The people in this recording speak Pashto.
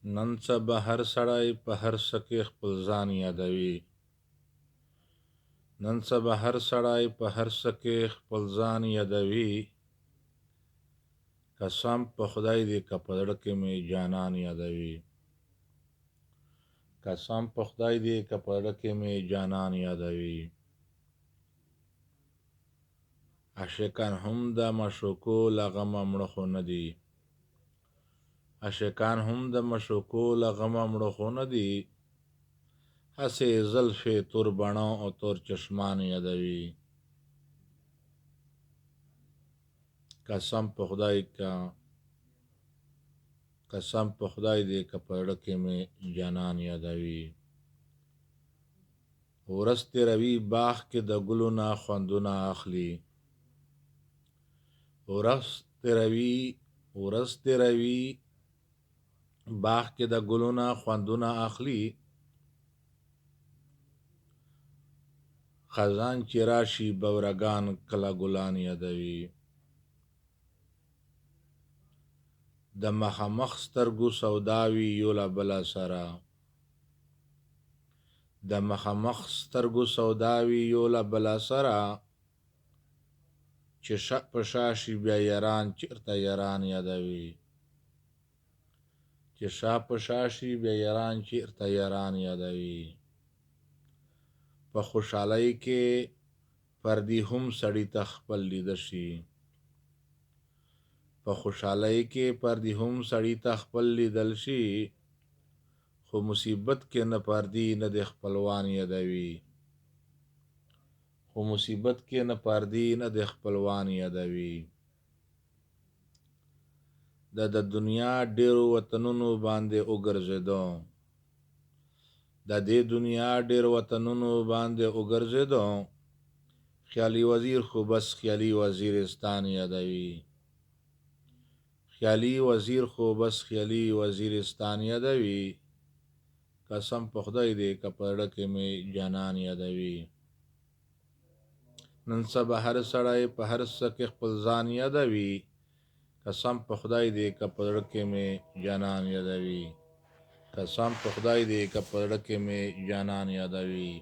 نن سبا هر سړی په هر څه کې خپل ځان یادوي. نن سبا هر سړی په هر څه کې خپل ځان یادوي. قسم په خدای دې که په زړه کې مې جانان یادوي. قسم په خدای دې که په زړه کې مې جانان یادوي. عاشقان هم د معشوقو له غمه مړه خو نه دي. عاشقان هم د معشوقو له غمه مړه خو نه دي. هسې زلفې تور بڼه او تور چشمان یادوي. قسم په خدای دې که په زړه کې مې جانان یادوي. ورځ تېروي باغ کې د ګلو نه خوندونه اخلي. ورځ تېروي باغ کې د ګلو نه خوندونه اخلي. خزان چې راشي بورګان کله ګلان یادوي. د مخامخ سترګو سوداوي یو له بله سره. د مخامخ سترګو سوداوي یو له بله سره. چې په شا شي بیا یاران چېرته یاران یادوي. چې شا په شا شي بیا یاران چېرته یاران یادوي. په خوشحالۍ کې پردي هم سړي ته خپل لیده شي. په خوشحالۍ کې پردي هم سړي ته خپل لیدل شي. خو مصیبت کې نه پردي نه د خپلوان یادوي. خو مصیبت کې نه پردي نه د خپلوان یادوي. د دنیا ډېرو وطنونو باندې وګرځېدو. د دې دنیا ډېر وطنونو باندې وګرځېدو. خیالي وزیر خو بس خیالي وزیرستان یادوي. خیالي وزیر خو بس خیالي وزیرستان یادوي. قسم په خدای دې که په زړه کې مې جانان یادوي. نن سبا هر سړی په هر څه کې خپل ځان یادوي. قسم په خدای دې که په زړه کې مې جانان یادوي. قسم په خدای دې که په زړه کې مې جانان یادوي.